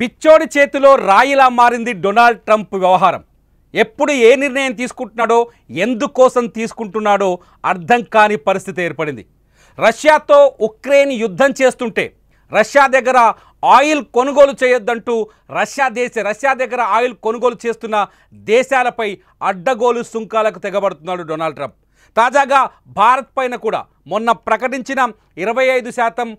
పిచ్చోడి చేతిలో రాయిలా మారింది డొనాల్డ్ ట్రంప్ వ్యవహారం. ఎప్పుడు ఏ నిర్ణయం తీసుకుంటున్నాడో, ఎందుకోసం తీసుకుంటున్నాడో అర్థం కాని పరిస్థితి ఏర్పడింది. రష్యాతో ఉక్రెయిన్ యుద్ధం చేస్తుంటే రష్యా దగ్గర ఆయిల్ కొనుగోలు చేయొద్దంటూ రష్యా దగ్గర ఆయిల్ కొనుగోలు చేస్తున్న దేశాలపై అడ్డగోలు సుంకాలకు తెగబడుతున్నాడు డొనాల్డ్ ట్రంప్. తాజాగా భారత్ పైన కూడా మొన్న ప్రకటించిన 25%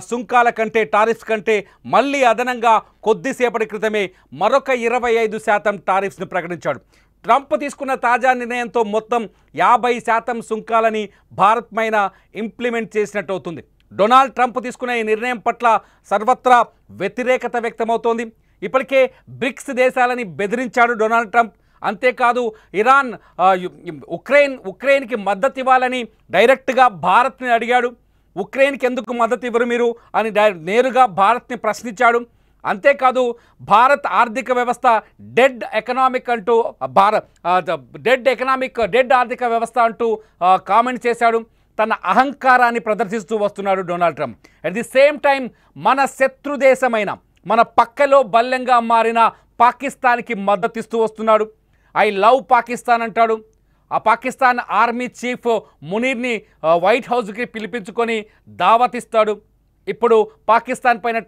సుంకాల కంటే, టారిఫ్స్ కంటే మళ్ళీ అదనంగా కొద్దిసేపటి క్రితమే మరొక 25% టారిఫ్స్ను ప్రకటించాడు. ట్రంప్ తీసుకున్న తాజా నిర్ణయంతో మొత్తం 50% సుంకాలని భారత్ పైన ఇంప్లిమెంట్ చేసినట్టు అవుతుంది. డొనాల్డ్ ట్రంప్ తీసుకున్న ఈ నిర్ణయం పట్ల సర్వత్రా వ్యతిరేకత వ్యక్తమవుతోంది. ఇప్పటికే బ్రిక్స్ దేశాలని బెదిరించాడు డొనాల్డ్ ట్రంప్. అంతేకాదు ఇరాన్ ఉక్రెయిన్కి మద్దతు ఇవ్వాలని డైరెక్ట్గా భారత్ని అడిగాడు. ఉక్రెయిన్కి ఎందుకు మద్దతు ఇవ్వరు మీరు అని నేరుగా భారత్ని ప్రశ్నించాడు. అంతేకాదు భారత్ ఆర్థిక వ్యవస్థ డెడ్ ఆర్థిక వ్యవస్థ అంటూ కామెంట్ చేశాడు. తన అహంకారాన్ని ప్రదర్శిస్తూ వస్తున్నాడు Donald Trump. At the same time మన శత్రు దేశమైన, మన పక్కలో బల్లెంగా మారిన పాకిస్తాన్కి మద్దతు ఇస్తూ వస్తున్నాడు. ఐ లవ్ పాకిస్తాన్ అంటాడు. ఆ పాకిస్తాన్ ఆర్మీ చీఫ్ మునీర్ని వైట్ హౌస్కి పిలిపించుకొని దావతిస్తాడు. ఇప్పుడు పాకిస్తాన్ పైన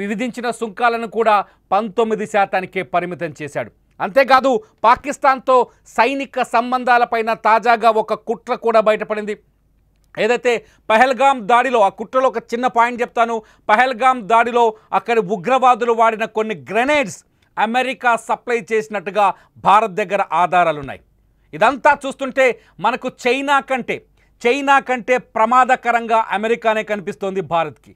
విధించిన సుంకాలను కూడా 19%కే పరిమితం చేశాడు. అంతేకాదు పాకిస్తాన్తో సైనిక సంబంధాలపైన తాజాగా ఒక కుట్ర కూడా బయటపడింది. ఏదైతే పహల్గామ్ దాడిలో, ఆ కుట్రలో ఒక చిన్న పాయింట్ చెప్తాను. పహల్గామ్ దాడిలో అక్కడి ఉగ్రవాదులు వాడిన కొన్ని గ్రెనేడ్స్ అమెరికా సప్లై చేసినట్టుగా భారత్ దగ్గర ఆధారాలున్నాయి. ఇదంతా చూస్తుంటే మనకు చైనా కంటే ప్రమాదకరంగా అమెరికానే కనిపిస్తోంది భారత్కి.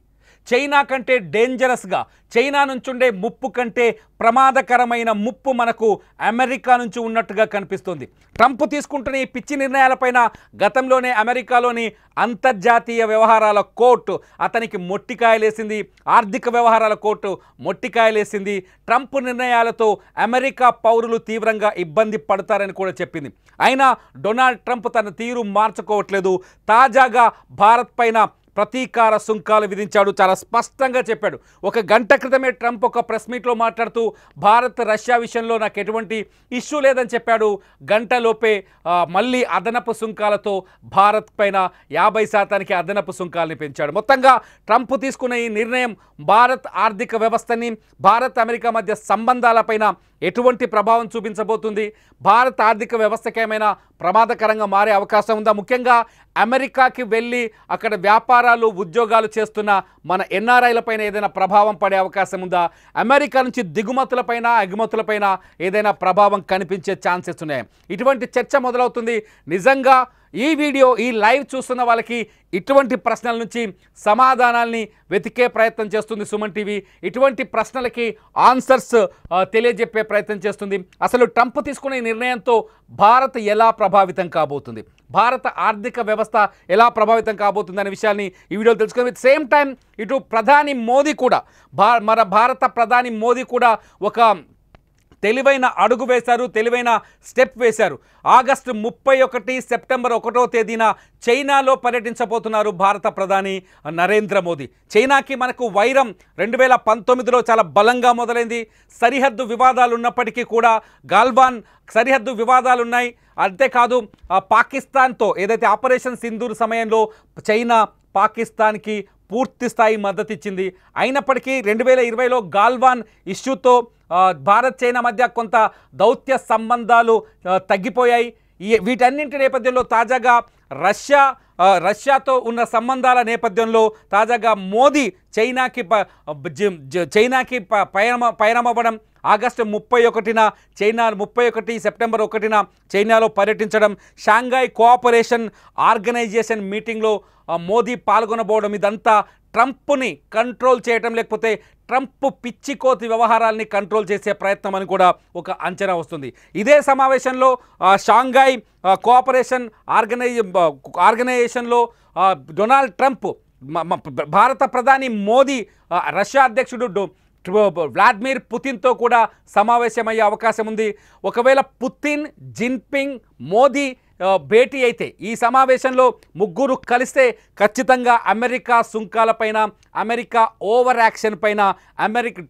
చైనా కంటే డేంజరస్గా, చైనా నుంచి ఉండే ముప్పు కంటే ప్రమాదకరమైన ముప్పు మనకు అమెరికా నుంచి ఉన్నట్టుగా కనిపిస్తుంది. ట్రంప్ తీసుకుంటున్న ఈ పిచ్చి నిర్ణయాలపైన గతంలోనే అమెరికాలోని అంతర్జాతీయ వ్యవహారాల కోర్టు అతనికి మొట్టికాయలేసింది. ఆర్థిక వ్యవహారాల కోర్టు మొట్టికాయలేసింది. ట్రంప్ నిర్ణయాలతో అమెరికా పౌరులు తీవ్రంగా ఇబ్బంది పడతారని కూడా చెప్పింది. అయినా డొనాల్డ్ ట్రంప్ తన తీరు మార్చుకోవట్లేదు. తాజాగా భారత్ పైన ప్రతీకార సుంకాలు విధించాడు. చాలా స్పష్టంగా చెప్పాడు. ఒక గంట క్రితమే ట్రంప్ ఒక ప్రెస్ మీట్లో మాట్లాడుతూ భారత్ రష్యా విషయంలో నాకు ఎటువంటి ఇష్యూ లేదని చెప్పాడు. గంటలోపే మళ్ళీ అదనపు సుంకాలతో భారత్ పైన 50%కి అదనపు సుంకాలని పెంచాడు. మొత్తంగా ట్రంప్ తీసుకున్న ఈ నిర్ణయం భారత్ ఆర్థిక వ్యవస్థని, భారత్ అమెరికా మధ్య సంబంధాలపైన ఎటువంటి ప్రభావం చూపించబోతుంది? భారత ఆర్థిక వ్యవస్థకి ఏమైనా ప్రమాదకరంగా మారే అవకాశం ఉందా? ముఖ్యంగా అమెరికాకి వెళ్ళి అక్కడ వ్యాపారాలు, ఉద్యోగాలు చేస్తున్న మన ఎన్ఆర్ఐలపైన ఏదైనా ప్రభావం పడే అవకాశం ఉందా? అమెరికా నుంచి దిగుమతులపైన, ఎగుమతులపైన ఏదైనా ప్రభావం కనిపించే ఛాన్సెస్ ఉన్నాయి? ఇటువంటి చర్చ మొదలవుతుంది. నిజంగా ఈ వీడియో, ఈ లైవ్ చూస్తున్న వాళ్ళకి ఇటువంటి ప్రశ్నల నుంచి సమాధానాల్ని వెతికే ప్రయత్నం చేస్తుంది సుమన్ టీవీ. ఇటువంటి ప్రశ్నలకి ఆన్సర్స్ తెలియజెప్పే ప్రయత్నం చేస్తుంది. అసలు ట్రంప్ తీసుకునే నిర్ణయంతో భారత్ ఎలా ప్రభావితం కాబోతుంది, భారత ఆర్థిక వ్యవస్థ ఎలా ప్రభావితం కాబోతుంది అనే విషయాన్ని ఈ వీడియోలో తెలుసుకుందాం. విత్ సేమ్ టైం ఇటు ప్రధాని మోదీ కూడా, మన భారత ప్రధాని మోదీ కూడా ఒక తెలివైన అడుగు వేశారు, తెలివైన స్టెప్ వేశారు. ఆగస్టు 31, సెప్టెంబర్ 1వ తేదీన చైనాలో పర్యటించబోతున్నారు భారత ప్రధాని నరేంద్ర మోదీ. చైనాకి మనకు వైరం 2019లో చాలా బలంగా మొదలైంది. సరిహద్దు వివాదాలు ఉన్నప్పటికీ కూడా గాల్వాన్ సరిహద్దు వివాదాలున్నాయి. అంతేకాదు పాకిస్తాన్తో ఏదైతే ఆపరేషన్ సింధూర్ సమయంలో చైనా పాకిస్తాన్కి పూర్తి స్థాయి మద్దతు ఇచ్చింది. అయినప్పటికీ 2020లో గాల్వాన్ ఇష్యూతో భారత్ చైనా మధ్య కొంత దౌత్య సంబంధాలు తగ్గిపోయాయి. వీటన్నింటి నేపథ్యంలో తాజాగా రష్యాతో ఉన్న సంబంధాల నేపథ్యంలో తాజాగా మోదీ చైనాకి పయనమవ్వడం, ఆగస్టు 31 సెప్టెంబర్ 1న చైనాలో పర్యటించడం, షాంఘై కోఆపరేషన్ ఆర్గనైజేషన్ మీటింగ్లో మోదీ పాల్గొనబోవడం, ఇదంతా ట్రంప్ని కంట్రోల్ చేయటం, లేకపోతే ట్రంప్ పిచ్చికోతి వ్యవహారాల్ని కంట్రోల్ చేసే ప్రయత్నం అని కూడా ఒక అంచనా వస్తుంది. ఇదే సమావేశంలో షాంఘై కోఆపరేషన్ ఆర్గనైజేషన్లో డొనాల్డ్ ట్రంప్, భారత ప్రధాని మోదీ, రష్యా అధ్యక్షుడు వ్లాదిమిర్ పుతిన్తో కూడా సమావేశమయ్యే అవకాశం ఉంది. ఒకవేళ పుతిన్, జిన్పింగ్, మోదీ భేటీ అయితే ఈ సమావేశంలో ముగ్గురు కలిస్తే ఖచ్చితంగా అమెరికా సుంకాలపైన, అమెరికా ఓవర్ యాక్షన్ పైన,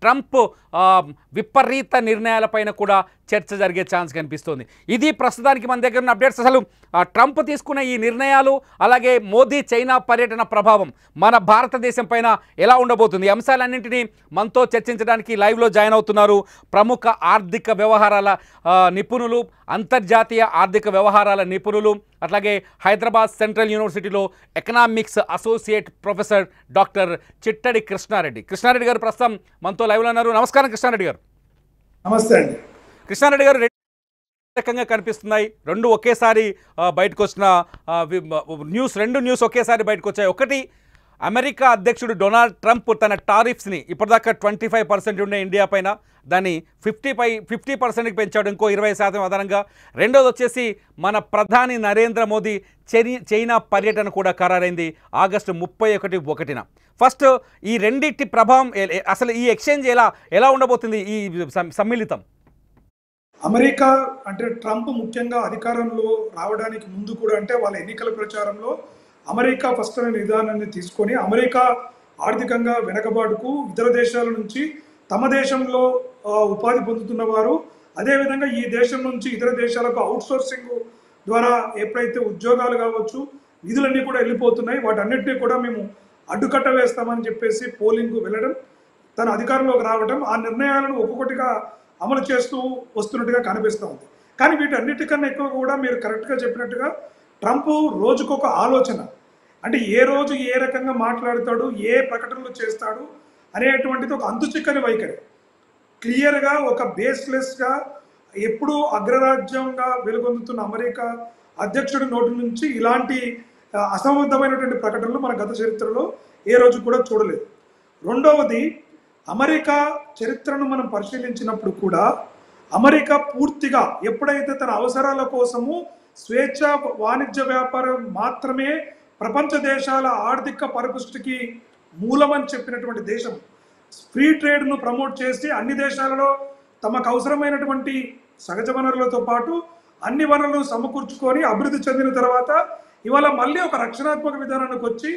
ట్రంప్ విపరీత నిర్ణయాలపైన కూడా చర్చ జరిగే ఛాన్స్ కనిపిస్తుంది. ఇది ప్రస్తుతానికి మన దగ్గర ఉన్న అప్డేట్స్. అసలు ట్రంప్ తీసుకున్న ఈ నిర్ణయాలు, అలాగే మోదీ చైనా పర్యటన ప్రభావం మన భారతదేశం పైన ఎలా ఉండబోతుంది? అంశాలన్నింటినీ మనతో చర్చించడానికి లైవ్లో జాయిన్ అవుతున్నారు ప్రముఖ ఆర్థిక వ్యవహారాల నిపుణులు, అంతర్జాతీయ ఆర్థిక వ్యవహారాల నిపుణులు, అట్లాగే హైదరాబాద్ సెంట్రల్ యూనివర్సిటీలో economics associate professor doctor Chittadi Krishna Reddy గారు ప్రస్తుతం మనతో లైవ్లో ఉన్నారు. నమస్కారం కృష్ణారెడ్డి గారు. నమస్తే అండి. కృష్ణారెడ్డి గారు, రకంగా కనిపిస్తున్నాయి రెండు ఒకేసారి బయటకు వచ్చిన రెండు న్యూస్ ఒకేసారి బయటకు వచ్చాయి. ఒకటి, అమెరికా అధ్యక్షుడు డొనాల్డ్ ట్రంప్ తన టారిఫ్స్ని ఇప్పటిదాకా 25% ఉండే ఇండియా పైన దాన్ని 50% పెంచాడు, ఇంకో 20% అదనంగా. రెండోది వచ్చేసి మన ప్రధాని నరేంద్ర మోదీ చైనా పర్యటన కూడా ఖరారైంది ఆగస్టు 31న. ఫస్ట్ ఈ రెండింటి ప్రభావం, అసలు ఈ ఎక్స్చేంజ్ ఎలా ఉండబోతుంది, ఈ సమ్మిళితం? అమెరికా అంటే ట్రంప్ ముఖ్యంగా అధికారంలో రావడానికి ముందు కూడా, అంటే వాళ్ళ ఎన్నికల ప్రచారంలో అమెరికా ఫస్ట్ అనే విధానాన్ని తీసుకొని అమెరికా ఆర్థికంగా వెనకబాటుకు ఇతర దేశాల నుంచి తమ దేశంలో ఉపాధి పొందుతున్న వారు, అదేవిధంగా ఈ దేశం నుంచి ఇతర దేశాలకు అవుట్సోర్సింగ్ ద్వారా ఎప్పుడైతే ఉద్యోగాలు కావచ్చు, నిధులన్నీ కూడా వెళ్ళిపోతున్నాయి, వాటన్నిటినీ కూడా మేము అడ్డుకట్ట వేస్తామని చెప్పేసి పోలింగ్కు వెళ్ళడం, తన అధికారంలోకి రావడం, ఆ నిర్ణయాలను ఒక్కొక్కటిగా అమలు చేస్తూ వస్తున్నట్టుగా కనిపిస్తూ ఉంది. కానీ వీటన్నిటికన్నా ఎక్కువ కూడా మీరు కరెక్ట్గా చెప్పినట్టుగా ట్రంప్ రోజుకొక ఆలోచన, అంటే ఏ రోజు ఏ రకంగా మాట్లాడతాడు, ఏ ప్రకటనలు చేస్తాడు అనేటువంటిది ఒక అంతుచిక్కని వైఖరి. క్లియర్గా ఒక బేస్లెస్గా ఎప్పుడూ అగ్రరాజ్యంగా వెలుగొందుతున్న అమెరికా అధ్యక్షుడి నోటి నుంచి ఇలాంటి అసంబద్ధమైనటువంటి ప్రకటనలు మన గత చరిత్రలో ఏ రోజు కూడా చూడలేదు. రెండవది, అమెరికా చరిత్రను మనం పరిశీలించినప్పుడు కూడా అమెరికా పూర్తిగా ఎప్పుడైతే తన అవసరాల కోసము స్వేచ్ఛ వాణిజ్య వ్యాపారం మాత్రమే ప్రపంచ దేశాల ఆర్థిక పరిపుష్టికి మూలమని చెప్పినటువంటి దేశం, ఫ్రీ ట్రేడ్ను ప్రమోట్ చేసి అన్ని దేశాలలో తమకు అవసరమైనటువంటి సహజ వనరులతో పాటు అన్ని వనరులను సమకూర్చుకొని అభివృద్ధి చెందిన తర్వాత ఇవాళ మళ్ళీ ఒక రక్షణాత్మక విధానానికి వచ్చి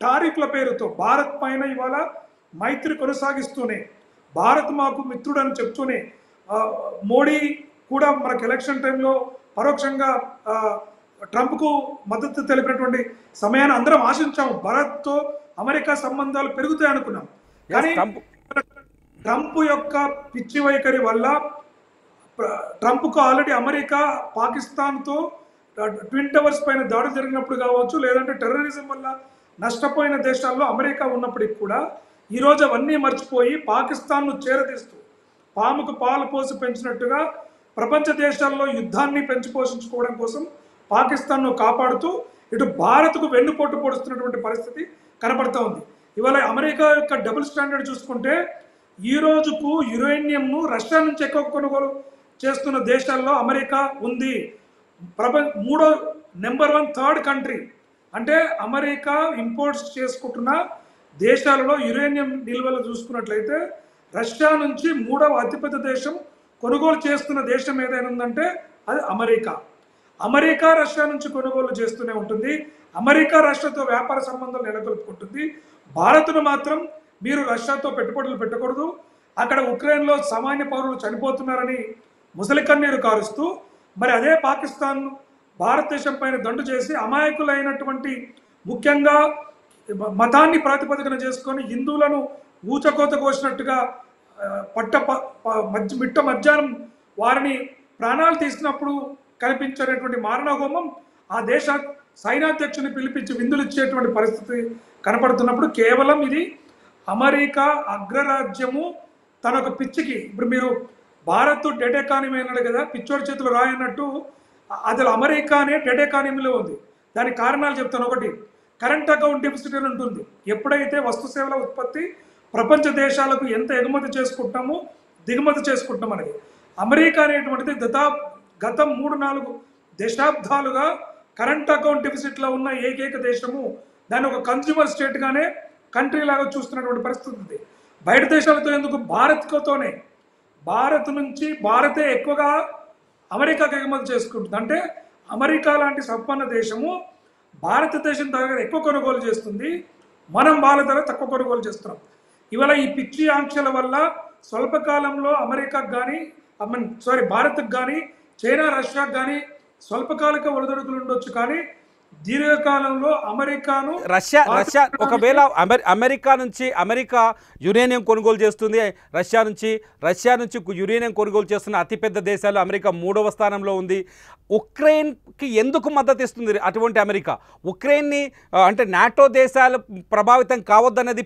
టారిఫ్ల పేరుతో భారత్ పైన ఇవాళ మైత్రి కొనసాగిస్తూనే, భారత్ మాకు మిత్రుడు అని చెప్తూనే, మోడీ కూడా మనకు ఎలక్షన్ టైంలో పరోక్షంగా ట్రంప్కు మద్దతు తెలిపినటువంటి సమయాన్ని అందరం ఆశించాము. భారత్తో అమెరికా సంబంధాలు పెరుగుతాయి అనుకున్నాం. కానీ ట్రంప్ యొక్క పిచ్చి వైఖరి వల్ల ట్రంప్కు ఆల్రెడీ అమెరికా పాకిస్తాన్తో ట్విన్ టవర్స్ పైన దాడి జరిగినప్పుడు కావచ్చు, లేదంటే టెర్రరిజం వల్ల నష్టపోయిన దేశాల్లో అమెరికా ఉన్నప్పటికీ కూడా ఈరోజు అవన్నీ మర్చిపోయి పాకిస్తాన్ను చేరదీస్తూ పాముకు పాలు పోసి పెంచినట్టుగా ప్రపంచ దేశాల్లో యుద్ధాన్ని పెంచి పోషించుకోవడం కోసం పాకిస్తాన్ను కాపాడుతూ ఇటు భారత్కు వెన్నుపోటు పొడుస్తున్నటువంటి పరిస్థితి కనపడుతూ ఉంది. ఇవాళ అమెరికా యొక్క డబుల్ స్టాండర్డ్ చూసుకుంటే ఈ రోజుకు యురేనియంను రష్యా నుంచి ఎక్కువ కొనుగోలు చేస్తున్న దేశాల్లో అమెరికా ఉంది. మూడో నెంబర్ 1 థర్డ్ కంట్రీ, అంటే అమెరికా ఇంపోర్ట్స్ చేసుకుంటున్న దేశాలలో యురేనియం నిల్వలు చూసుకున్నట్లయితే రష్యా నుంచి 3వ అతిపెద్ద దేశం, కొనుగోలు చేస్తున్న దేశం ఏదైనా ఉందంటే అది అమెరికా. అమెరికా రష్యా నుంచి కొనుగోలు చేస్తూనే ఉంటుంది. అమెరికా రష్యాతో వ్యాపార సంబంధాలు నెలకొల్పుకుంటుంది. భారత్ను మాత్రం మీరు రష్యాతో పెట్టుబడులు పెట్టకూడదు, అక్కడ ఉక్రెయిన్లో సామాన్య పౌరులు చనిపోతున్నారని ముసలి కన్నీరు కారుస్తూ, మరి అదే పాకిస్తాన్ భారతదేశం పైన దండు చేసి అమాయకులైనటువంటి, ముఖ్యంగా మతాన్ని ప్రాతిపదికన చేసుకొని హిందువులను ఊచకోత కోసినట్టుగా మిట్ట మధ్యాహ్నం వారిని ప్రాణాలు తీసినప్పుడు కనిపించేటువంటి మారణహోమం ఆ దేశ సైనాధ్యక్షుని పిలిపించి విందులు ఇచ్చేటువంటి పరిస్థితి కనపడుతున్నప్పుడు కేవలం ఇది అమెరికా అగ్రరాజ్యము తన ఒక పిచ్చికి, ఇప్పుడు మీరు భారత్ డెడ్ ఎకానమీ అన్నాడు కదా, పిచ్చోడి చేతులు రాయన్నట్టు అసలు అమెరికానే డెడ్ ఎకానమీలో ఉంది. దానికి కారణాలు చెప్తాను. ఒకటి, కరెంట్ అకౌంట్ డెఫిసిట్ అని ఉంటుంది. ఎప్పుడైతే వస్తు సేవల ఉత్పత్తి ప్రపంచ దేశాలకు ఎంత ఎగుమతి చేసుకుంటామో దిగుమతి చేసుకుంటాం అనేది, అమెరికా అనేటువంటిది గత 3-4 దశాబ్దాలుగా కరెంట్ అకౌంట్ డెఫిసిట్లో ఉన్న ఏకైక దేశము. దాన్ని ఒక కన్స్యూమర్ స్టేట్గానే కంట్రీ లాగా చూస్తున్నటువంటి పరిస్థితి ఉంది. బయట దేశాలతో ఎందుకు, భారత్ నుంచి భారతే ఎక్కువగా అమెరికాకి ఎగుమతి చేసుకుంటుంది. అంటే అమెరికా లాంటి సంపన్న దేశము భారతదేశం దగ్గర ఎక్కువ కొనుగోలు చేస్తుంది, మనం వాళ్ళ ధర తక్కువ కొనుగోలు చేస్తున్నాం. ఇవాళ ఈ పిచ్చి ఆంక్షల వల్ల స్వల్పకాలంలో అమెరికాకు కానీ భారత్కు కానీ చైనా రష్యాకు కానీ స్వల్పకాలిక ఒడిదుడుకులు ఉండొచ్చు, కానీ దీర్ఘకాలంలో అమెరికాను రష్యా ఒకవేళ అమెరికా యురేనియం కొనుగోలు చేస్తుంది, రష్యా నుంచి యురేనియం కొనుగోలు చేస్తున్న అతిపెద్ద దేశాలు అమెరికా 3వ స్థానంలో ఉంది. ఉక్రెయిన్కి ఎందుకు మద్దతు ఇస్తుంది అటువంటి అమెరికా? ఉక్రెయిన్ని అంటే నాటో దేశాలు ప్రభావితం కావద్దన్నది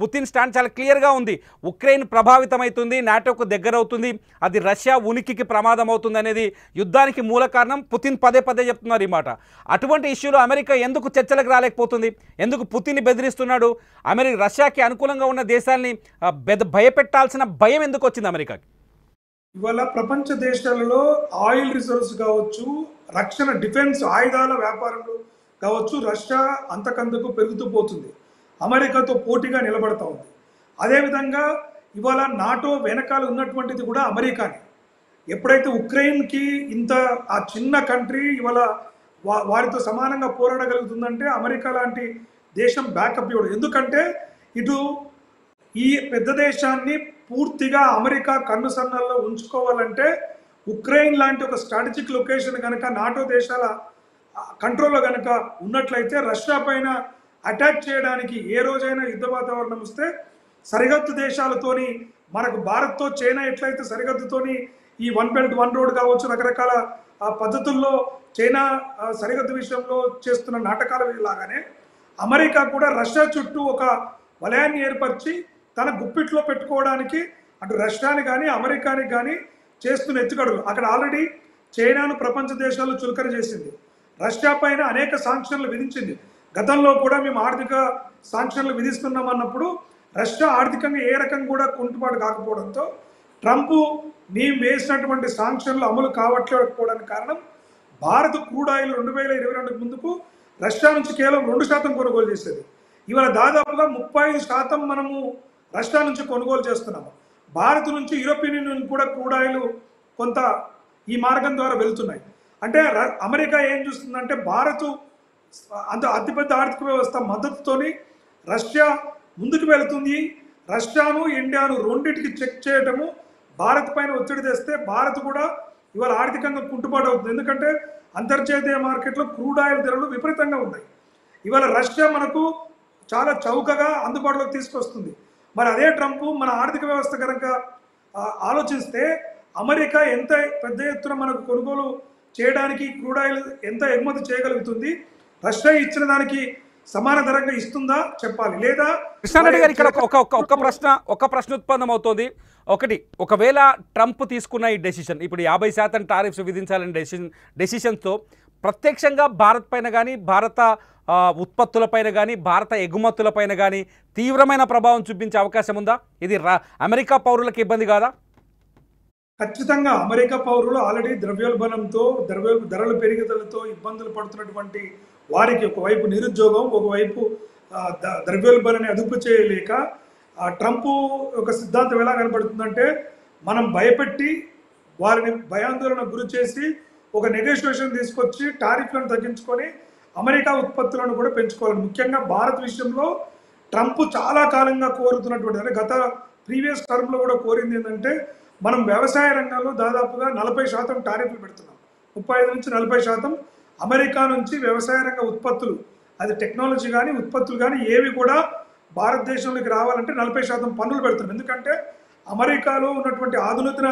పుతిన్ స్టాండ్ చాలా క్లియర్గా ఉంది. ఉక్రెయిన్ ప్రభావితం అవుతుంది, నాటోకు దగ్గర అవుతుంది, అది రష్యా ఉనికికి ప్రమాదం అవుతుంది అనేది యుద్ధానికి మూల కారణం. పుతిన్ పదే చెప్తున్నారు ఈ మాట. అటువంటి ఇష్యూలో అమెరికా ఎందుకు చర్చలకు రాలేకపోతుంది? ఎందుకు పుతిన్ని బెదిరిస్తున్నాడు? రష్యాకి అనుకూలంగా ఉన్న దేశాల్ని భయపెట్టాల్సిన భయం ఎందుకు వచ్చింది అమెరికాకి? ఇవాళ ప్రపంచ దేశాలలో ఆయిల్ రిజర్వ్స్ కావచ్చు, రక్షణ డిఫెన్స్ ఆయుధాల వ్యాపారంలో కావచ్చు, రష్యా అంతకంతకు పెరుగుతూ పోతుంది, అమెరికాతో పోటీగా నిలబడతా ఉంది. అదేవిధంగా ఇవాళ నాటో వెనకాల ఉన్నటువంటిది కూడా అమెరికానే. ఎప్పుడైతే ఉక్రెయిన్కి ఇంత ఆ చిన్న కంట్రీ ఇవాళ వారితో సమానంగా పోరాడగలుగుతుందంటే అమెరికా లాంటి దేశం బ్యాకప్ ఇవ్వడం. ఎందుకంటే ఇటు ఈ పెద్ద దేశాన్ని పూర్తిగా అమెరికా కన్నుసన్నల్లో ఉంచుకోవాలంటే ఉక్రెయిన్ లాంటి ఒక స్ట్రాటజిక్ లొకేషన్ కనుక నాటో దేశాల కంట్రోల్లో కనుక ఉన్నట్లయితే రష్యా పైన అటాక్ చేయడానికి ఏ రోజైనా యుద్ధ వాతావరణం వస్తే సరిహద్దు దేశాలతోని, మనకు భారత్తో చైనా ఎట్లయితే సరిహద్దుతోని ఈ వన్ బెల్ట్ వన్ రోడ్ కావచ్చు, రకరకాల పద్ధతుల్లో చైనా సరిహద్దు విషయంలో చేస్తున్న నాటకాల లాగానే అమెరికా కూడా రష్యా చుట్టూ ఒక వలయాన్ని ఏర్పరిచి తన గుప్పిట్లో పెట్టుకోవడానికి అటు రష్యాని కానీ అమెరికాని కానీ చేస్తున్న ఎత్తుగడలు. అక్కడ ఆల్రెడీ చైనాను ప్రపంచ దేశాల్లో చులకన చేసింది, రష్యా పైన అనేక సాంక్షన్లు విధించింది. గతంలో కూడా మేము ఆర్థిక సాంక్షన్లు విధిస్తున్నాం అన్నప్పుడు రష్యా ఆర్థికంగా ఏ రకంగా కూడా కుంటుబాటు కాకపోవడంతో ట్రంప్ మేము వేసినటువంటి సాంక్షన్లు అమలు కావట్లేకపోవడానికి కారణం భారత్ క్రూడ్ ఆయిల్ 2022 ముందుకు రష్యా నుంచి కేవలం 2% కొనుగోలు చేసేది. ఇవాళ దాదాపుగా 35% మనము రష్యా నుంచి కొనుగోలు చేస్తున్నాము. భారత్ నుంచి యూరోపియన్ యూనియన్ కూడా క్రూడ్ ఆయిల్ కొంత ఈ మార్గం ద్వారా వెళ్తున్నాయి. అంటే అమెరికా ఏం చూస్తుందంటే భారత్ అంత అతిపెద్ద ఆర్థిక వ్యవస్థ మద్దతుతోని రష్యా ముందుకు వెళుతుంది, రష్యాను ఇండియాను రెండింటికి చెక్ చేయటము, భారత్ పైన ఒత్తిడి తెస్తే భారత్ కూడా ఇవాళ ఆర్థికంగా కుంటుబాటు అవుతుంది. ఎందుకంటే అంతర్జాతీయ మార్కెట్లో క్రూడ్ ఆయిల్ ధరలు విపరీతంగా ఉన్నాయి. ఇవాళ రష్యా మనకు చాలా చౌకగా అందుబాటులోకి తీసుకొస్తుంది. మరి అదే ట్రంప్ మన ఆర్థిక వ్యవస్థ కనుక ఆలోచిస్తే అమెరికా ఎంత పెద్ద ఎత్తున మనకు కొనుగోలు చేయడానికి క్రూడ్ ఆయిల్ ఎంత ఎగుమతి చేయగలుగుతుంది, రష్యా ఇచ్చిన దానికి సమాన ధరంగా ఇస్తుందా చెప్పాలి. లేదా కృష్ణారెడ్డి గారు ఇక్కడ ఒక ప్రశ్న ఉత్పన్నం అవుతుంది. ఒకవేళ ట్రంప్ తీసుకున్న ఈ డెసిషన్, ఇప్పుడు 50% టారిఫ్స్ విధించాలని డెసిషన్తో ప్రత్యక్షంగా భారత్ పైన కానీ, భారత ఉత్పత్తులపైన కానీ, భారత ఎగుమతులపైన కానీ తీవ్రమైన ప్రభావం చూపించే అవకాశం ఉందా? ఇది అమెరికా పౌరులకు ఇబ్బంది కాదా? ఖచ్చితంగా అమెరికా పౌరులు ఆల్రెడీ ద్రవ్యోల్బణంతో ధరల పెరుగుదలతో ఇబ్బందులు పడుతున్నటువంటి వారికి ఒకవైపు నిరుద్యోగం, ఒకవైపు ద్రవ్యోల్బణాన్ని అదుపు చేయలేక ట్రంప్ ఒక సిద్ధాంతం ఎలా కనపడుతుందంటే మనం భయపెట్టి వారిని భయాందోళన గురి చేసి ఒక నెగోషియేషన్ తీసుకొచ్చి టారిఫ్లను తగ్గించుకొని అమెరికా ఉత్పత్తులను కూడా పెంచుకోవాలి. ముఖ్యంగా భారత్ విషయంలో ట్రంప్ చాలా కాలంగా కోరుతున్నటువంటి, అంటే గత ప్రీవియస్ టర్మ్లో కూడా కోరింది ఏంటంటే మనం వ్యవసాయ రంగంలో దాదాపుగా 40% టారిఫ్లు పెడుతున్నాం. 35 నుంచి 40% అమెరికా నుంచి వ్యవసాయ రంగ ఉత్పత్తులు, అది టెక్నాలజీ కానీ ఉత్పత్తులు కానీ ఏవి కూడా భారతదేశంలోకి రావాలంటే 40% పన్నులు పెడుతున్నాం. ఎందుకంటే అమెరికాలో ఉన్నటువంటి ఆధునిక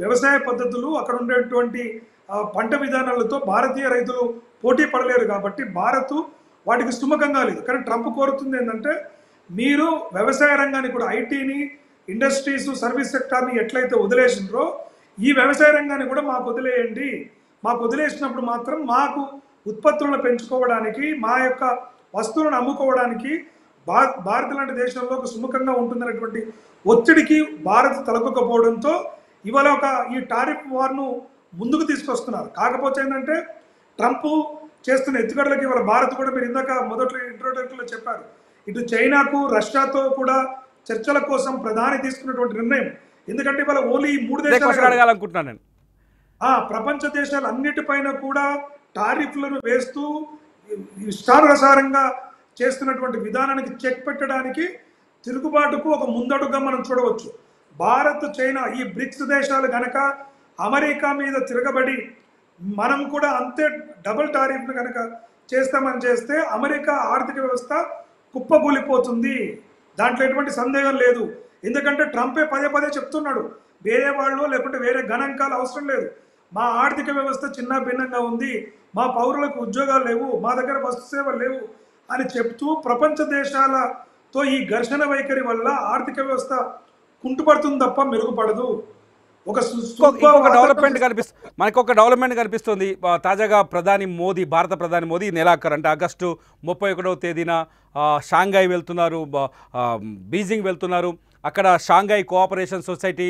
వ్యవసాయ పద్ధతులు, అక్కడ ఉండేటువంటి పంట విధానాలతో భారతీయ రైతులు పోటీ పడలేరు. కాబట్టి భారత్ వాటికి సుముఖంగా లేదు. కానీ ట్రంప్ కోరుతుంది ఏంటంటే మీరు వ్యవసాయ రంగాన్ని కూడా, ఐటీని, ఇండస్ట్రీస్, సర్వీస్ సెక్టార్ని ఎట్లయితే వదిలేసినారో ఈ వ్యవసాయ రంగాన్ని కూడా మాకు వదిలేయండి. మాకు వదిలేసినప్పుడు మాత్రం మాకు ఉత్పత్తులను పెంచుకోవడానికి, మా యొక్క వస్తువులను అమ్ముకోవడానికి భారత్ లాంటి దేశంలో ఒక సుముఖంగా ఉంటుందనేటువంటి ఒత్తిడికి భారత్ తలకొకపోవడంతో ఇవాళ ఈ టారిఫ్ వార్ను ముందుకు తీసుకొస్తున్నారు. కాకపోతే ఏంటంటే ట్రంప్ చేస్తున్న ఎత్తుగడలకి ఇవాళ భారత్ కూడా, మీరు ఇందాక మొదట్లో ఇంట్రోడక్టర్లో చెప్పారు, ఇటు చైనాకు రష్యాతో కూడా చర్చల కోసం ప్రధాని తీసుకున్నటువంటి నిర్ణయం. ఎందుకంటే ఇవాళ ఓన్లీ 3 దేశాలు అడగాలనుకుంటున్నాను నేను. ప్రపంచ దేశాలన్నిటిపైన కూడా టారిఫ్లను వేస్తూ ఇష్టానుసారంగా చేస్తున్నటువంటి విధానానికి చెక్ పెట్టడానికి తిరుగుబాటుకు ఒక ముందడుగా మనం చూడవచ్చు. భారత్, చైనా ఈ బ్రిక్స్ దేశాలు గనక అమెరికా మీద తిరగబడి మనం కూడా అంతే డబుల్ టారిఫ్ను కనుక చేస్తామని చేస్తే అమెరికా ఆర్థిక వ్యవస్థ కుప్పకూలిపోతుంది. దాంట్లో ఎటువంటి సందేహం లేదు. ఎందుకంటే ట్రంపే పదే పదే చెప్తున్నాడు, వేరే వాళ్ళు లేకుంటే వేరే గణాంకాలు అవసరం లేదు, మా ఆర్థిక వ్యవస్థ చిన్న భిన్నంగా ఉంది, మా పౌరులకు ఉద్యోగాలు లేవు, మా దగ్గర వస్తు సేవలు లేవు అని చెప్తూ ప్రపంచ దేశాలతో ఈ ఘర్షణ వైఖరి వల్ల ఆర్థిక వ్యవస్థ కుంటుపడుతుంది తప్ప మెరుగుపడదు. మనకు ఒక డెవలప్మెంట్ కనిపిస్తుంది. తాజాగా భారత ప్రధాని మోదీ నెలాఖరు అంటే ఆగస్టు 31వ తేదీన షాంఘై వెళ్తున్నారు, బీజింగ్ వెళ్తున్నారు. అక్కడ షాంఘై కోఆపరేషన్ సొసైటీ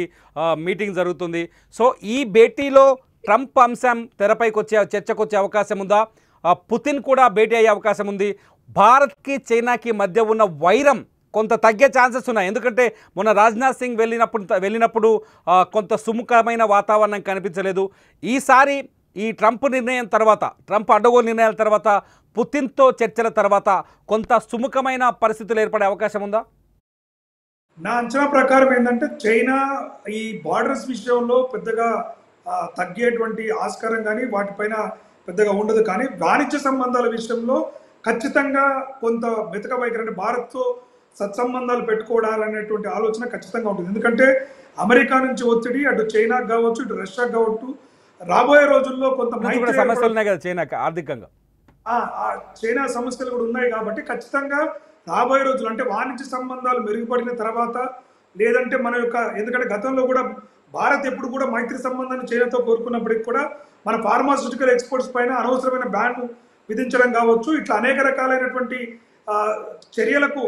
మీటింగ్ జరుగుతుంది. సో ఈ భేటీలో ట్రంప్ అంశం తెరపైకి చర్చకు వచ్చే అవకాశం ఉందా? పుతిన్ కూడా భేటీ అయ్యే అవకాశం ఉంది. భారత్కి చైనాకి మధ్య ఉన్న వైరం కొంత తగ్గే ఛాన్సెస్ ఉన్నాయి. ఎందుకంటే మొన్న రాజ్నాథ్ సింగ్ వెళ్ళినప్పుడు కొంత సుముఖమైన వాతావరణం కనిపించలేదు. ఈసారి ఈ ట్రంప్ అడ్డగోలు నిర్ణయాల తర్వాత పుతిన్తో చర్చల తర్వాత కొంత సుముఖమైన పరిస్థితులు ఏర్పడే అవకాశం ఉందా? నా అంచనా ప్రకారం ఏంటంటే చైనా ఈ బార్డర్స్ విషయంలో పెద్దగా తగ్గేటువంటి ఆస్కారం కానీ వాటిపైన పెద్దగా ఉండదు. కానీ వాణిజ్య సంబంధాల విషయంలో ఖచ్చితంగా కొంత మెతక వైఖరి, అంటే భారత్తో సత్సంబంధాలు పెట్టుకోవాలనేటువంటి ఆలోచన ఖచ్చితంగా ఉంటుంది. ఎందుకంటే అమెరికా నుంచి ఒత్తిడి అటు చైనాకు కావచ్చు, ఇటు రష్యాకు కావచ్చు, రాబోయే రోజుల్లో కొంత సమస్యలు ఉన్నాయి కదా చైనాకి ఆర్థికంగా. చైనా సమస్యలు కూడా ఉన్నాయి కాబట్టి ఖచ్చితంగా రాబోయే రోజులు అంటే వాణిజ్య సంబంధాలు మెరుగుపడిన తర్వాత, లేదంటే మన యొక్క, ఎందుకంటే గతంలో కూడా భారత్ ఎప్పుడు కూడా మైత్రి సంబంధాన్ని చైనాతో కోరుకున్నప్పటికీ కూడా మన ఫార్మాస్యూటికల్ ఎక్స్పోర్ట్స్ పైన అనవసరమైన బ్యాన్ విధించడం కావచ్చు, ఇట్లా అనేక రకాలైనటువంటి చర్యలకు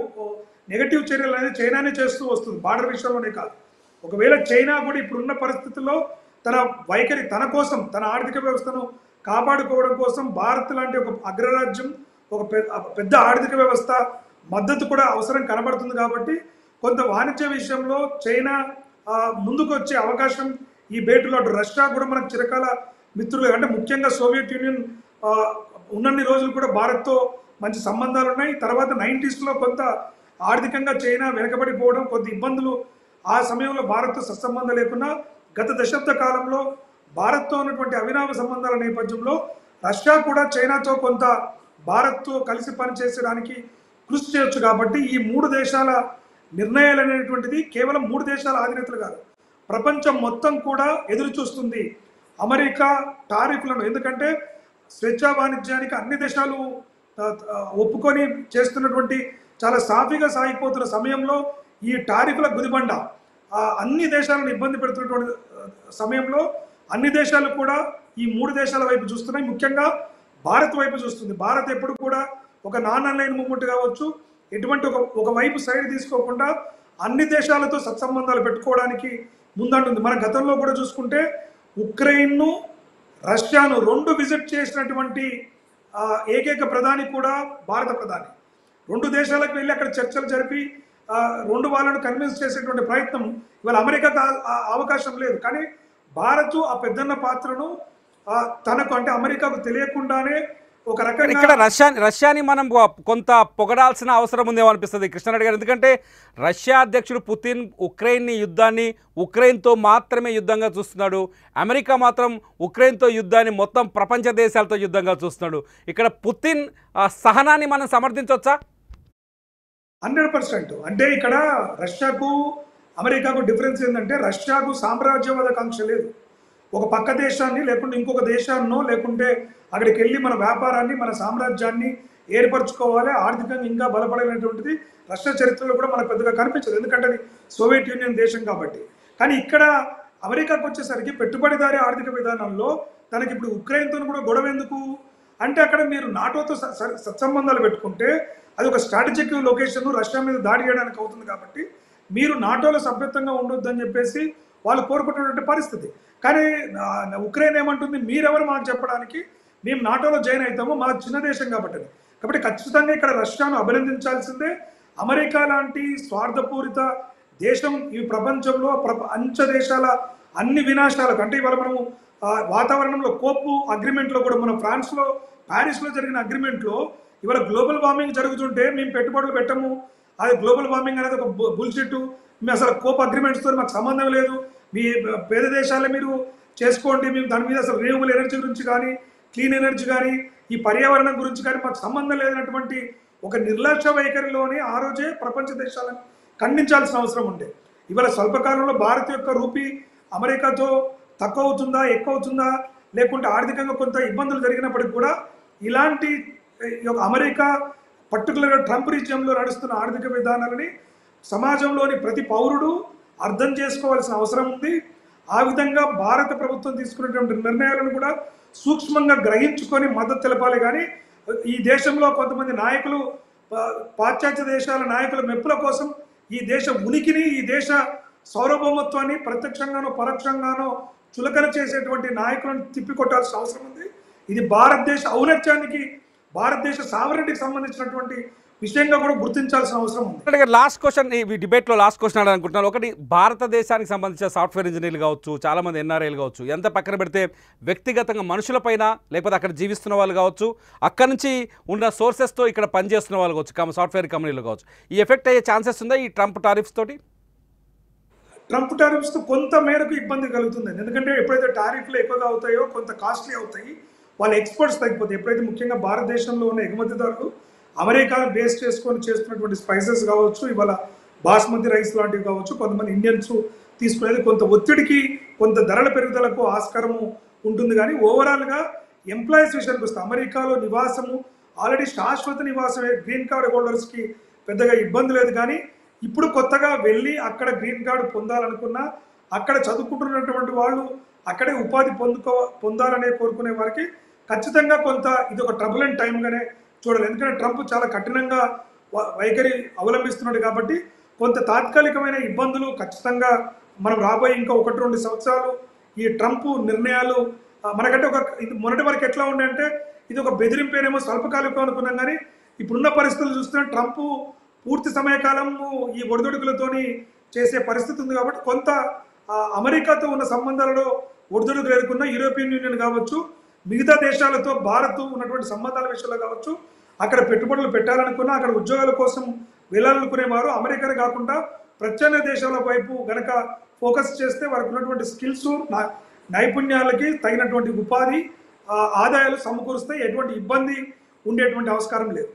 నెగటివ్ చర్యలు అనేది చైనానే చేస్తూ వస్తుంది, బార్డర్ విషయంలోనే కాదు. ఒకవేళ చైనా కూడా ఇప్పుడున్న పరిస్థితుల్లో తన వైఖరి, తన కోసం, తన ఆర్థిక వ్యవస్థను కాపాడుకోవడం కోసం భారత్ లాంటి ఒక అగ్రరాజ్యం, ఒక పెద్ద ఆర్థిక వ్యవస్థ మద్దతు కూడా అవసరం కనబడుతుంది. కాబట్టి కొంత వాణిజ్య విషయంలో చైనా ముందుకు వచ్చే అవకాశం ఈ భేటీలో, అటు రష్యా కూడా మనకు చిరకాల మిత్రులు, అంటే ముఖ్యంగా సోవియట్ యూనియన్ ఉన్నన్ని రోజులు కూడా భారత్తో మంచి సంబంధాలు ఉన్నాయి. తర్వాత 90s కొంత ఆర్థికంగా చైనా వెనకబడిపోవడం, కొంత ఇబ్బందులు ఆ సమయంలో భారత్తో సత్సంబంధం లేకున్నా గత దశాబ్ద కాలంలో భారత్తో ఉన్నటువంటి అవినావ సంబంధాల నేపథ్యంలో రష్యా కూడా చైనాతో కొంత భారత్తో కలిసి పనిచేయడానికి కృషి చేయొచ్చు. కాబట్టి ఈ మూడు దేశాల నిర్ణయాలు అనేటువంటిది కేవలం మూడు దేశాల అధినేతలు కాదు, ప్రపంచం మొత్తం కూడా ఎదురు చూస్తుంది అమెరికా టారిఫ్లను. ఎందుకంటే స్వేచ్ఛా వాణిజ్యానికి అన్ని దేశాలు ఒప్పుకొని చేస్తున్నటువంటి చాలా సాఫీగా సాగిపోతున్న సమయంలో ఈ టారిఫ్ల గుదిబండ అన్ని దేశాలను ఇబ్బంది పెడుతున్నటువంటి సమయంలో అన్ని దేశాలు కూడా ఈ మూడు దేశాల వైపు చూస్తున్నాయి, ముఖ్యంగా భారత్ వైపు చూస్తుంది. భారత్ ఎప్పుడు కూడా ఒక నాన్ అలైన్ మూవ్మెంట్ కావచ్చు, ఎటువంటి ఒక వైపు సైడ్ తీసుకోకుండా అన్ని దేశాలతో సత్సంబంధాలు పెట్టుకోవడానికి ముందంటుంది. మన గతంలో కూడా చూసుకుంటే ఉక్రెయిన్ను, రష్యాను రెండు విజిట్ చేసినటువంటి ఏకైక ప్రధాని కూడా భారత ప్రధాని. రెండు దేశాలకు వెళ్ళి అక్కడ చర్చలు జరిపి రెండు వాళ్ళను కన్విన్స్ చేసేటువంటి ప్రయత్నం ఇవాళ అమెరికాకు అవకాశం లేదు. కానీ భారత్ ఆ పెద్దన్న పాత్రను తనకు, అంటే అమెరికాకు తెలియకుండానే ఒక రకంగా ఇక్కడ రష్యాని మనం కొంత పొగడాల్సిన అవసరం ఉందేమో అనిపిస్తుంది కృష్ణారెడ్డి గారు. ఎందుకంటే రష్యా అధ్యక్షుడు పుతిన్ యుద్ధాన్ని ఉక్రెయిన్తో మాత్రమే యుద్ధంగా చూస్తున్నాడు. అమెరికా మాత్రం ఉక్రెయిన్తో యుద్ధాన్ని మొత్తం ప్రపంచ దేశాలతో యుద్ధంగా చూస్తున్నాడు. ఇక్కడ పుతిన్ సహనాన్ని మనం సమర్థించవచ్చా? 100%. అంటే ఇక్కడ రష్యాకు అమెరికాకు డిఫరెన్స్ ఏంటంటే, రష్యాకు సామ్రాజ్యవాద కాంక్ష లేదు. ఒక పక్క దేశాన్ని లేకుంటే ఇంకొక దేశాన్నో, లేకుంటే అక్కడికి వెళ్ళి మన వ్యాపారాన్ని, మన సామ్రాజ్యాన్ని ఏర్పరచుకోవాలి, ఆర్థికంగా ఇంకా బలపడేటువంటిది రష్యా చరిత్రలో కూడా మనకు పెద్దగా కనిపించదు, ఎందుకంటే అది సోవియట్ యూనియన్ దేశం కాబట్టి. కానీ ఇక్కడ అమెరికాకు వచ్చేసరికి పెట్టుబడిదారీ ఆర్థిక విధానంలో తనకి ఇప్పుడు ఉక్రెయిన్తో కూడా గొడవ ఎందుకు అంటే, అక్కడ మీరు నాటోతో సత్సంబంధాలు పెట్టుకుంటే అది ఒక స్ట్రాటజిక్ లొకేషన్, రష్యా మీద దాడి చేయడానికి అవుతుంది. కాబట్టి మీరు నాటోలో సభ్యత్వంగా ఉండొద్దు అని చెప్పేసి వాళ్ళు కోరుకుంటున్నటువంటి పరిస్థితి. కానీ ఉక్రెయిన్ ఏమంటుంది, మీరెవరు మాకు చెప్పడానికి, మేము నాటోలో జాయిన్ అవుతాము, మా చిన్న దేశం కాబట్టి ఖచ్చితంగా ఇక్కడ రష్యాను అభినందించాల్సిందే. అమెరికా లాంటి స్వార్థపూరిత దేశం ఈ ప్రపంచంలో అంచ దేశాల అన్ని వినాశాలకు, అంటే ఇవాళ మనము వాతావరణంలో కోపు అగ్రిమెంట్లో కూడా మన ఫ్రాన్స్లో ప్యారిస్లో జరిగిన అగ్రిమెంట్లో ఇవాళ గ్లోబల్ వార్మింగ్ జరుగుతుంటే మేము పెట్టుబడులు పెట్టము, అది గ్లోబల్ వార్మింగ్ అనేది ఒక బుల్షిట్, మేము అసలు కోప్ అగ్రిమెంట్స్తో మాకు సంబంధం లేదు, మీ పేద దేశాలే మీరు చేసుకోండి, మేము దాని మీద అసలు రిన్యూవబుల్ ఎనర్జీ గురించి కానీ క్లీన్ ఎనర్జీ కానీ ఈ పర్యావరణం గురించి కానీ మాకు సంబంధం లేనటువంటి ఒక నిర్లక్ష్య వైఖరిలోనే ఆ రోజే ప్రపంచ దేశాలను ఖండించాల్సిన అవసరం ఉండే. ఇవాళ స్వల్పకాలంలో భారత్ యొక్క రూపీ అమెరికాతో తక్కువ అవుతుందా ఎక్కువ అవుతుందా, లేకుంటే ఆర్థికంగా కొంత ఇబ్బందులు జరిగినప్పటికీ కూడా ఇలాంటి అమెరికా పర్టికులర్గా ట్రంప్ రీజియంలో నడుస్తున్న ఆర్థిక విధానాలని సమాజంలోని ప్రతి పౌరుడు అర్థం చేసుకోవాల్సిన అవసరం ఉంది. ఆ విధంగా భారత ప్రభుత్వం తీసుకున్నటువంటి నిర్ణయాలను కూడా సూక్ష్మంగా గ్రహించుకొని మద్దతు తెలపాలి. కానీ ఈ దేశంలో కొంతమంది నాయకులు పాశ్చాత్య దేశాల నాయకుల మెప్పుల కోసం ఈ దేశ ఉనికిని, ఈ దేశ సార్వభౌమత్వాన్ని ప్రత్యక్షంగానో పరోక్షంగానో చులకన చేసేటువంటి నాయకులను తిప్పికొట్టాల్సిన అవసరం ఉంది. ఇది భారతదేశ ఔన్నత్యానికి, భారతదేశ సావరెంటీకి సంబంధించినటువంటి విషయంగా కూడా గుర్తించాల్సిన అవసరం ఉంది. లాస్ట్ క్వశ్చన్, ఈ డిబేట్లో లాస్ట్ క్వశ్చన్ అడుగుతున్నాను. ఒకటి, భారతదేశానికి సంబంధించిన సాఫ్ట్వేర్ ఇంజనీర్లు కావచ్చు, చాలామంది ఎన్ఆర్ఐలు కావచ్చు, ఎంత పక్కన పెడితే వ్యక్తిగతంగా మనుషులపైన లేకపోతే అక్కడ జీవిస్తున్న వాళ్ళు కావచ్చు, అక్కడ నుంచి ఉన్న సోర్సెస్తో ఇక్కడ పనిచేస్తున్న వాళ్ళు కావచ్చు, సాఫ్ట్వేర్ కంపెనీలు కావచ్చు, ఈ ఎఫెక్ట్ అయ్యే ఛాన్సెస్ ఉందా ఈ ట్రంప్ టారిఫ్స్ తోటి? ట్రంప్ టారిఫ్స్తో కొంత మేరకు ఇబ్బంది కలుగుతుంది. ఎందుకంటే ఎప్పుడైతే టారిఫ్లు ఎక్కువగా అవుతాయో కొంత కాస్ట్లీ అవుతాయి, వాళ్ళ ఎక్స్పోర్ట్స్ తగ్గిపోతాయి. ఎప్పుడైతే ముఖ్యంగా భారతదేశంలో ఉన్న ఎగుమతిదారులు అమెరికాను బేస్ చేసుకొని చేస్తున్నటువంటి స్పైసెస్ కావచ్చు, ఇవాళ బాస్మతి రైస్ లాంటివి కావచ్చు, కొంతమంది ఇండియన్స్ తీసుకునేది కొంత ఒత్తిడికి, కొంత ధరల పెరుగుదలకు ఆస్కారము ఉంటుంది. కానీ ఓవరాల్గా ఎంప్లాయీస్ విషయానికి వస్తే అమెరికాలో నివాసము ఆల్రెడీ శాశ్వత నివాసమే, గ్రీన్ కార్డ్ హోల్డర్స్కి పెద్దగా ఇబ్బంది లేదు. కానీ ఇప్పుడు కొత్తగా వెళ్ళి అక్కడ గ్రీన్ కార్డు పొందాలనుకున్నా, అక్కడ చదువుకుంటున్నటువంటి వాళ్ళు అక్కడే ఉపాధి పొందాలనే కోరుకునే వారికి ఖచ్చితంగా కొంత ఇది ఒక ట్రబులెంట్ టైంగానే చూడాలి. ఎందుకంటే ట్రంప్ చాలా కఠినంగా వైఖరి అవలంబిస్తున్నాడు కాబట్టి కొంత తాత్కాలికమైన ఇబ్బందులు ఖచ్చితంగా మనం రాబోయే ఇంకా 1-2 సంవత్సరాలు ఈ ట్రంప్ నిర్ణయాలు మనకంటే ఇది మొన్నటి వరకు ఎట్లా ఉండే అంటే ఇది ఒక బెదిరింపేనేమో స్వల్పకాలికం అనుకున్నాం. కానీ ఇప్పుడున్న పరిస్థితులు చూస్తున్న ట్రంప్ పూర్తి సమయకాలము ఈ ఒడిదొడుకులతోని చేసే పరిస్థితి ఉంది. కాబట్టి కొంత అమెరికాతో ఉన్న సంబంధాలలో ఒడిదొడుకులు ఎదుర్కొన్న యూరోపియన్ యూనియన్ కావచ్చు, మిగతా దేశాలతో భారత్ ఉన్నటువంటి సంబంధాల విషయంలో కావచ్చు, అక్కడ పెట్టుబడులు పెట్టాలనుకున్నా, అక్కడ ఉద్యోగాల కోసం వెళ్ళాలనుకునేవారు అమెరికానే కాకుండా ప్రత్యామ్నాయ దేశాల వైపు గనక ఫోకస్ చేస్తే వారికి ఉన్నటువంటి స్కిల్స్, నైపుణ్యాలకి తగినటువంటి ఉపాధి ఆదాయాలు సమకూరుస్తే ఎటువంటి ఇబ్బంది ఉండేటువంటి ఆస్కారం లేదు.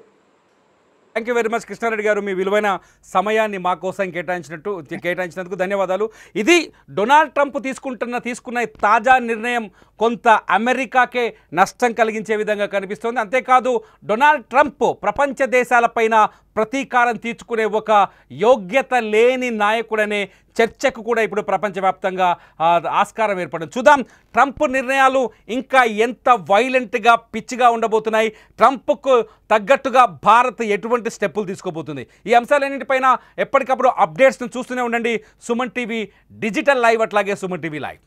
Thank you very much Krishna Reddy గారు, మీ విలువైన సమయాన్ని మా కోసం కేటాయించినందుకు ధన్యవాదాలు. ఇది డొనాల్డ్ ట్రంప్ తీసుకున్న తాజా నిర్ణయం కొంత అమెరికాకే నష్టం కలిగించే విధంగా కనిపిస్తోంది. అంతేకాదు డొనాల్డ్ ట్రంప్ ప్రపంచ దేశాలపైన ప్రతీకారం తీర్చుకునే ఒక యోగ్యత లేని నాయకుడనే చర్చకు కూడా ఇప్పుడు ప్రపంచవ్యాప్తంగా ఆస్కారం ఏర్పడింది. చూద్దాం ట్రంప్ నిర్ణయాలు ఇంకా ఎంత వైలెంట్గా పిచ్చిగా ఉండబోతున్నాయి, ట్రంప్కు తగ్గట్టుగా భారత్ ఎటువంటి స్టెప్పులు తీసుకోబోతుంది. ఈ అంశాలన్నింటిపైన ఎప్పటికప్పుడు అప్డేట్స్ను చూస్తూనే ఉండండి. సుమన్ టీవీ డిజిటల్ లైవ్, అట్లాగే సుమన్ టీవీ లైవ్.